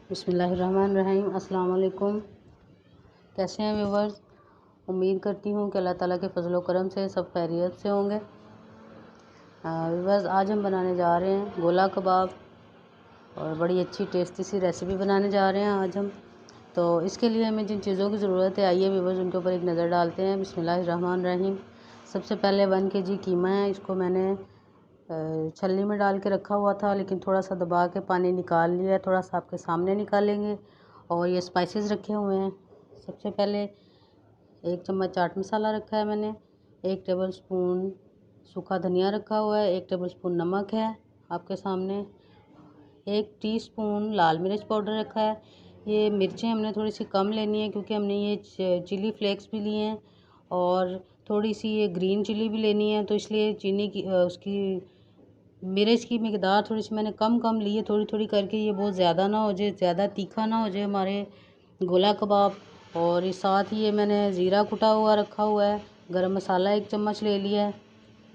बिस्मिल्लाहिर्रहमानिर्रहीम। अस्सलाम वालेकुम। कैसे हैं व्यूवर्स? उम्मीद करती हूँ कि अल्लाह ताला के फजल व करम से सब खैरियत से होंगे। व्यूवर्स, आज हम बनाने जा रहे हैं गोला कबाब और बड़ी अच्छी टेस्टी सी रेसिपी बनाने जा रहे हैं आज हम। तो इसके लिए हमें जिन चीज़ों की ज़रूरत है, आइए व्यूवर्स उनके ऊपर एक नज़र डालते हैं। बिस्मिल्लाहिर्रहमानिर्रहीम। सबसे पहले 1 kg कीमा है। इसको मैंने छलनी में डाल के रखा हुआ था, लेकिन थोड़ा सा दबा के पानी निकाल लिया है। थोड़ा सा आपके सामने निकालेंगे। और ये स्पाइसेस रखे हुए हैं। सबसे पहले 1 चम्मच चाट मसाला रखा है मैंने, 1 टेबल स्पून सूखा धनिया रखा हुआ है, 1 टेबल स्पून नमक है आपके सामने, 1 टीस्पून लाल मिर्च पाउडर रखा है। ये मिर्चें हमने थोड़ी सी कम लेनी है, क्योंकि हमने ये चिली फ्लेक्स भी लिए हैं और थोड़ी सी ये ग्रीन चिली भी लेनी है, तो इसलिए चीनी की उसकी मिर्च की मिकदार थोड़ी सी मैंने कम ली है, थोड़ी थोड़ी करके। ये बहुत ज़्यादा ना हो जाए, ज़्यादा तीखा ना हो जाए हमारे गोला कबाब। और इस साथ ही ये मैंने ज़ीरा कुटा हुआ रखा हुआ है, गरम मसाला 1 चम्मच ले लिया है,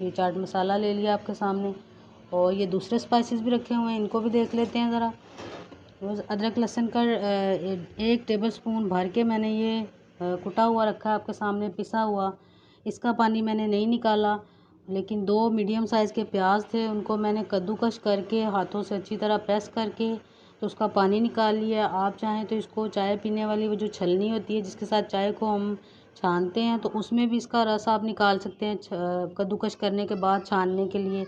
ये चाट मसाला ले लिया आपके सामने। और ये दूसरे स्पाइसेस भी रखे हुए हैं, इनको भी देख लेते हैं ज़रा। अदरक लहसुन का 1 टेबल स्पून भर के मैंने ये कुटा हुआ रखा है आपके सामने, पिसा हुआ। इसका पानी मैंने नहीं निकाला, लेकिन 2 मीडियम साइज़ के प्याज थे, उनको मैंने कद्दूकस करके हाथों से अच्छी तरह प्रेस करके तो उसका पानी निकाल लिया। आप चाहें तो इसको चाय पीने वाली वो जो छलनी होती है जिसके साथ चाय को हम छानते हैं, तो उसमें भी इसका रस आप निकाल सकते हैं कद्दूकस करने के बाद छानने के लिए।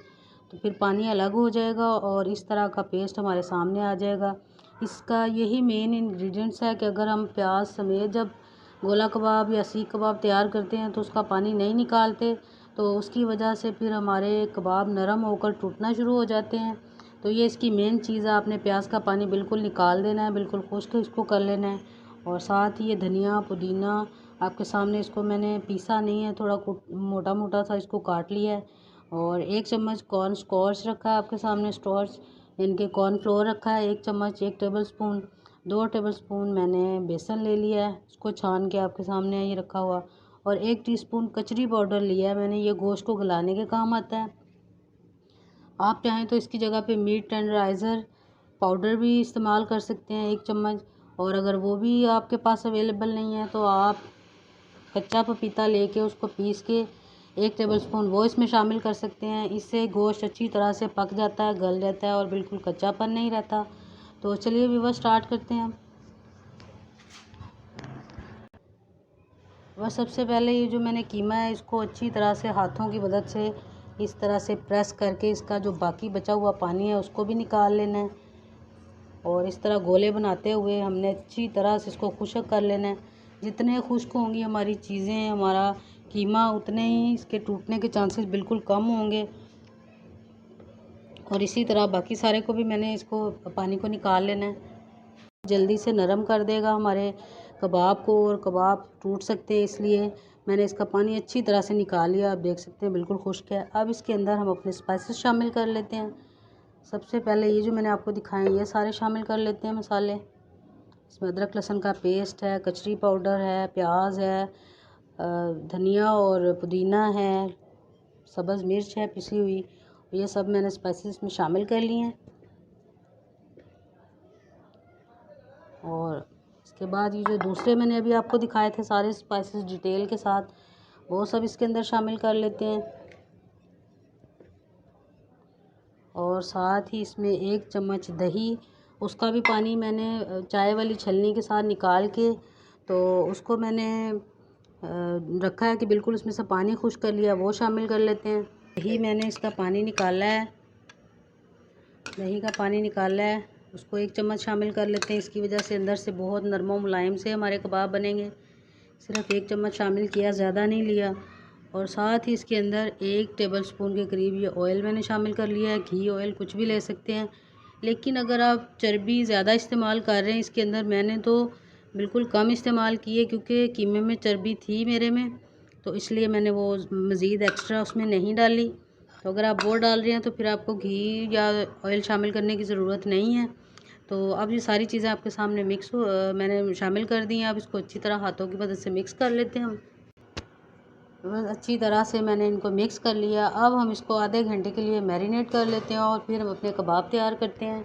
तो फिर पानी अलग हो जाएगा और इस तरह का पेस्ट हमारे सामने आ जाएगा। इसका यही मेन इंग्रेडिएंट्स है कि अगर हम प्याज समेत जब गोला कबाब या सीख कबाब तैयार करते हैं तो उसका पानी नहीं निकालते, तो उसकी वजह से फिर हमारे कबाब नरम होकर टूटना शुरू हो जाते हैं। तो ये इसकी मेन चीज़ है, आपने प्याज का पानी बिल्कुल निकाल देना है, बिल्कुल खुश्क इसको कर लेना है। और साथ ही ये धनिया पुदीना आपके सामने, इसको मैंने पीसा नहीं है, थोड़ा मोटा मोटा सा इसको काट लिया है। और 1 चम्मच कॉर्न स्टार्च रखा है आपके सामने, स्टार्च इनके कॉर्नफ्लोर रखा है 1 चम्मच, 1 टेबल स्पून, 2 टेबल स्पून मैंने बेसन ले लिया है, इसको छान के आपके सामने ये रखा हुआ। और 1 टीस्पून कचरी पाउडर लिया है मैंने, ये गोश्त को गलाने के काम आता है। आप चाहें तो इसकी जगह पे मीट टेंडराइज़र पाउडर भी इस्तेमाल कर सकते हैं 1 चम्मच। और अगर वो भी आपके पास अवेलेबल नहीं है तो आप कच्चा पपीता लेके उसको पीस के 1 टेबल स्पून वो इसमें शामिल कर सकते हैं। इससे गोश्त अच्छी तरह से पक जाता है, गल जाता है और बिल्कुल कच्चापन नहीं रहता। तो चलिए व्यूअर्स, स्टार्ट करते हैं हम। बस सबसे पहले ये जो मैंने कीमा है, इसको अच्छी तरह से हाथों की मदद से इस तरह से प्रेस करके इसका जो बाकी बचा हुआ पानी है उसको भी निकाल लेना है। और इस तरह गोले बनाते हुए हमने अच्छी तरह से इसको खुश्क कर लेना है। जितने खुश्क होंगी हमारी चीज़ें, हमारा कीमा, उतने ही इसके टूटने के चांसेस बिल्कुल कम होंगे। और इसी तरह बाकी सारे को भी मैंने इसको पानी को निकाल लेना है। जल्दी से नरम कर देगा हमारे कबाब को और कबाब टूट सकते हैं, इसलिए मैंने इसका पानी अच्छी तरह से निकाल लिया। आप देख सकते हैं बिल्कुल खुश्क है। अब इसके अंदर हम अपने स्पाइसेस शामिल कर लेते हैं। सबसे पहले ये जो मैंने आपको दिखाए ये सारे शामिल कर लेते हैं मसाले। इसमें अदरक लहसुन का पेस्ट है, कचरी पाउडर है, प्याज है, धनिया और पुदीना है, सब्ज़ मिर्च है पिसी हुई। ये सब मैंने स्पाइसेस में शामिल कर लिए हैं। और इसके बाद ये जो दूसरे मैंने अभी आपको दिखाए थे सारे स्पाइसेस डिटेल के साथ, वो सब इसके अंदर शामिल कर लेते हैं। और साथ ही इसमें 1 चम्मच दही, उसका भी पानी मैंने चाय वाली छलनी के साथ निकाल के तो उसको मैंने रखा है कि बिल्कुल उसमें से पानी खुश्क कर लिया, वो शामिल कर लेते हैं। दही मैंने इसका पानी निकाला है, दही का पानी निकाला है, उसको 1 चम्मच शामिल कर लेते हैं। इसकी वजह से अंदर से बहुत नरम मुलायम से हमारे कबाब बनेंगे। सिर्फ 1 चम्मच शामिल किया, ज़्यादा नहीं लिया। और साथ ही इसके अंदर 1 टेबल स्पून के करीब ये ऑयल मैंने शामिल कर लिया है। घी ऑयल कुछ भी ले सकते हैं, लेकिन अगर आप चर्बी ज़्यादा इस्तेमाल कर रहे हैं इसके अंदर, मैंने तो बिल्कुल कम इस्तेमाल की है क्योंकि कीमे में चर्बी थी मेरे में, तो इसलिए मैंने वो मज़ीद एक्स्ट्रा उसमें नहीं डाली। तो अगर आप वो डाल रहे हैं तो फिर आपको घी या ऑयल शामिल करने की ज़रूरत नहीं है। तो अब ये सारी चीज़ें आपके सामने मैंने शामिल कर दी हैं। अब इसको अच्छी तरह हाथों की मदद से मिक्स कर लेते हैं हम। बस अच्छी तरह से मैंने इनको मिक्स कर लिया। अब हम इसको आधे घंटे के लिए मैरिनेट कर लेते हैं और फिर हम अपने कबाब तैयार करते हैं।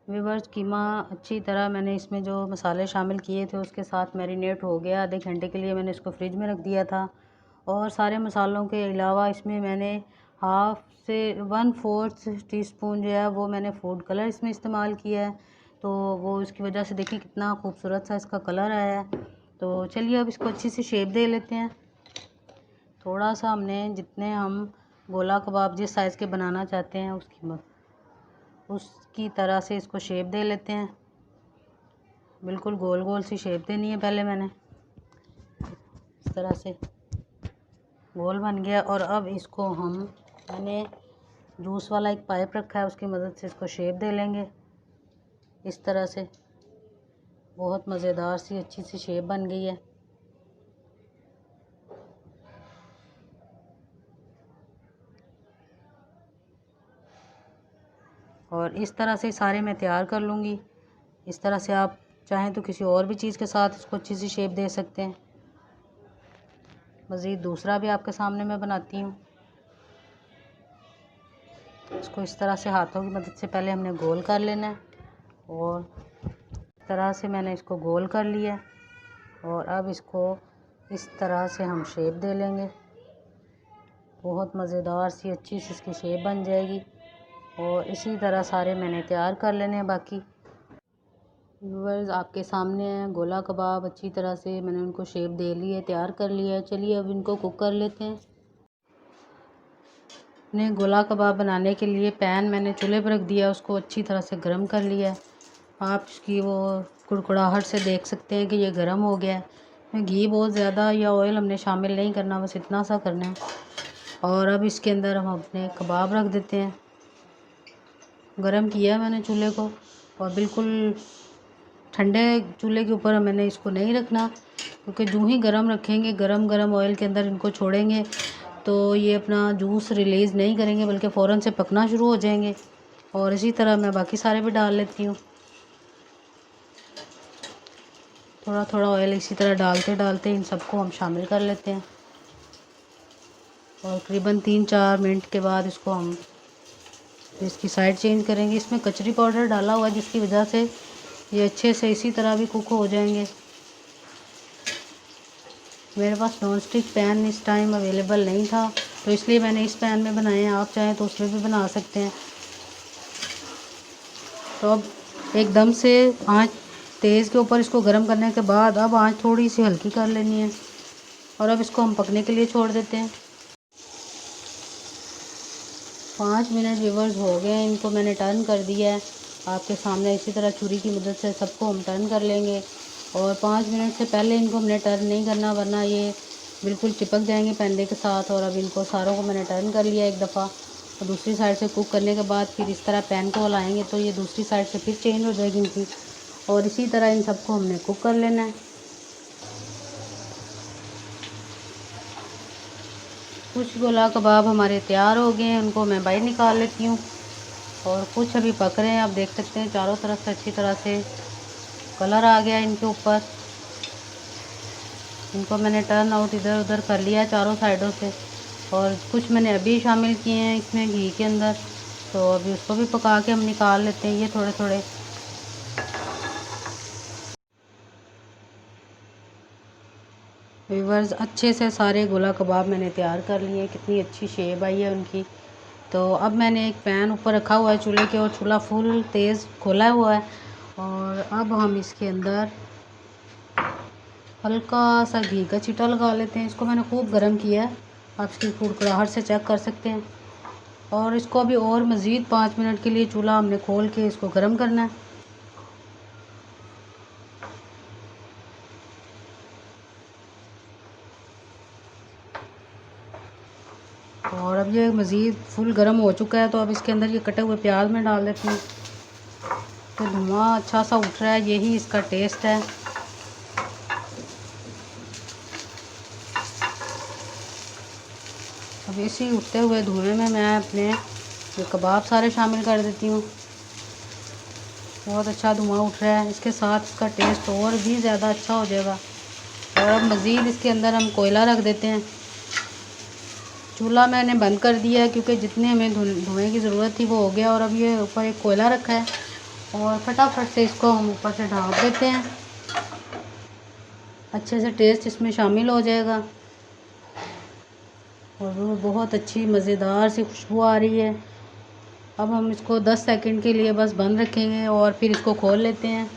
व्यूअर्स कीमा अच्छी तरह मैंने इसमें जो मसाले शामिल किए थे उसके साथ मैरिनेट हो गया। आधे घंटे के लिए मैंने इसको फ्रिज में रख दिया था। और सारे मसालों के अलावा इसमें मैंने हाफ़ से 1/4 टीस्पून जो है वो मैंने फूड कलर इसमें इस्तेमाल किया है। तो वो इसकी वजह से देखिए कितना खूबसूरत सा इसका कलर आया है। तो चलिए अब इसको अच्छी सी शेप दे लेते हैं। थोड़ा सा हमने जितने हम गोला कबाब जिस साइज़ के बनाना चाहते हैं उसकी तरह से इसको शेप दे लेते हैं। बिल्कुल गोल गोल सी शेप देनी है पहले मैंने, इस तरह से गोल बन गया। और अब इसको मैंने जूस वाला एक पाइप रखा है, उसकी मदद से इसको शेप दे लेंगे इस तरह से। बहुत मज़ेदार सी अच्छी सी शेप बन गई है। और इस तरह से सारे मैं तैयार कर लूँगी। इस तरह से आप चाहें तो किसी और भी चीज़ के साथ इसको अच्छी सी शेप दे सकते हैं। मज़ीद दूसरा भी आपके सामने मैं बनाती हूँ। इसको इस तरह से हाथों की मदद से पहले हमने गोल कर लेना है। और इस तरह से मैंने इसको गोल कर लिया है। और अब इसको इस तरह से हम शेप दे लेंगे। बहुत मज़ेदार सी अच्छी सी इसकी शेप बन जाएगी। और इसी तरह सारे मैंने तैयार कर लेने हैं बाकी। व्यूअर्स आपके सामने है गोला कबाब, अच्छी तरह से मैंने उनको शेप दे ली है, तैयार कर लिया है। चलिए अब इनको कुक कर लेते हैं। ने गोला कबाब बनाने के लिए पैन मैंने चूल्हे पर रख दिया, उसको अच्छी तरह से गर्म कर लिया है। आप इसकी वो कुड़कुड़ाहट से देख सकते हैं कि ये गर्म हो गया है। घी बहुत ज़्यादा या ऑयल हमने शामिल नहीं करना, बस इतना सा करना है। और अब इसके अंदर हम अपने कबाब रख देते हैं। गरम किया मैंने चूल्हे को, और बिल्कुल ठंडे चूल्हे के ऊपर मैंने इसको नहीं रखना, क्योंकि जो ही गरम रखेंगे गरम गरम ऑयल के अंदर इनको छोड़ेंगे तो ये अपना जूस रिलीज़ नहीं करेंगे, बल्कि फ़ौरन से पकना शुरू हो जाएंगे। और इसी तरह मैं बाकी सारे भी डाल लेती हूँ। थोड़ा थोड़ा ऑयल इसी तरह डालते डालते इन सबको हम शामिल कर लेते हैं। और तकरीबन 3-4 मिनट के बाद इसको हम इसकी साइड चेंज करेंगे। इसमें कचरी पाउडर डाला हुआ है, जिसकी वजह से ये अच्छे से इसी तरह भी कुक हो जाएंगे। मेरे पास नॉन स्टिक पैन इस टाइम अवेलेबल नहीं था, तो इसलिए मैंने इस पैन में बनाए हैं। आप चाहें तो उसमें भी बना सकते हैं। तो अब एकदम से आंच तेज़ के ऊपर इसको गर्म करने के बाद अब आंच थोड़ी सी हल्की कर लेनी है। और अब इसको हम पकने के लिए छोड़ देते हैं। 5 मिनट व्यूअर्स हो गए हैं, इनको मैंने टर्न कर दिया है आपके सामने। इसी तरह छुरी की मदद से सबको हम टर्न कर लेंगे। और 5 मिनट से पहले इनको हमने टर्न नहीं करना, वरना ये बिल्कुल चिपक जाएंगे पैंदे के साथ। और अब इनको सारों को मैंने टर्न कर लिया एक दफ़ा। और दूसरी साइड से कुक करने के बाद फिर इस तरह पैन को हिलाएंगे तो ये दूसरी साइड से फिर चेंज हो जाएगी इनकी। और इसी तरह इन सबको हमने कुक कर लेना है। कुछ गोला कबाब हमारे तैयार हो गए हैं, उनको मैं बाहर निकाल लेती हूँ। और कुछ अभी पक रहे हैं। आप देख सकते हैं चारों तरफ से अच्छी तरह से कलर आ गया इनके ऊपर। इनको मैंने टर्न आउट इधर उधर कर लिया है चारों साइडों से। और कुछ मैंने अभी शामिल किए हैं इसमें घी के अंदर, तो अभी उसको भी पका के हम निकाल लेते हैं ये थोड़े थोड़े। व्यूअर्स अच्छे से सारे गोला कबाब मैंने तैयार कर लिए। कितनी अच्छी शेप आई है उनकी। तो अब मैंने एक पैन ऊपर रखा हुआ है चूल्हे के, और चूल्हा फुल तेज़ खोला हुआ है। और अब हम इसके अंदर हल्का सा घी का छींटा लगा लेते हैं। इसको मैंने खूब गर्म किया है, आप इसकी कुड़कुड़ाहट से चेक कर सकते हैं। और इसको अभी और मज़ीद 5 मिनट के लिए चूल्हा हमने खोल के इसको गर्म करना है। और अब ये मज़ीद फुल गर्म हो चुका है, तो अब इसके अंदर ये कटे हुए प्याज में डाल देती हूँ। तो धुआं अच्छा सा उठ रहा है, यही इसका टेस्ट है। अब इसी उठते हुए धुएं में मैं अपने ये कबाब सारे शामिल कर देती हूँ। बहुत अच्छा धुआं उठ रहा है, इसके साथ इसका टेस्ट और भी ज़्यादा अच्छा हो जाएगा। और अब मज़ीद इसके अंदर हम कोयला रख देते हैं। चूल्हा मैंने बंद कर दिया है, क्योंकि जितने हमें धुएं की ज़रूरत थी वो हो गया। और अब ये ऊपर एक कोयला रखा है, और फटाफट से इसको हम ऊपर से ढक देते हैं। अच्छे से टेस्ट इसमें शामिल हो जाएगा और वो बहुत अच्छी मज़ेदार सी खुशबू आ रही है। अब हम इसको 10 सेकंड के लिए बस बंद रखेंगे और फिर इसको खोल लेते हैं।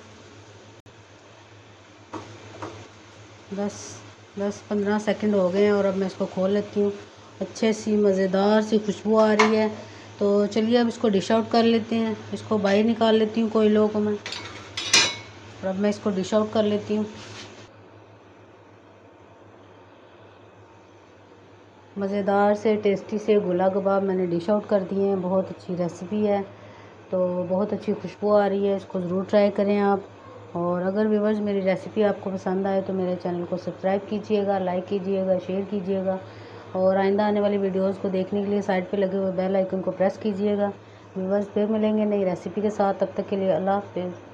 10-15 सेकंड हो गए हैं और अब मैं इसको खोल लेती हूँ। अच्छे सी मज़ेदार सी खुशबू आ रही है। तो चलिए अब इसको डिश आउट कर लेते हैं। इसको बाहर निकाल लेती हूँ कोई लोगों में और अब मैं इसको डिश आउट कर लेती हूँ। मज़ेदार से टेस्टी से गोला कबाब मैंने डिश आउट कर दिए हैं। बहुत अच्छी रेसिपी है, तो बहुत अच्छी खुशबू आ रही है। इसको ज़रूर ट्राई करें आप। और अगर व्यूअर्स मेरी रेसिपी आपको पसंद आए तो मेरे चैनल को सब्सक्राइब कीजिएगा, लाइक कीजिएगा, शेयर कीजिएगा और आइंदा आने वाली वीडियोस को देखने के लिए साइड पे लगे हुए बेल आइकन को प्रेस कीजिएगा। व्यूअर्स फिर मिलेंगे नई रेसिपी के साथ, तब तक के लिए अल्लाह हाफ़िज़।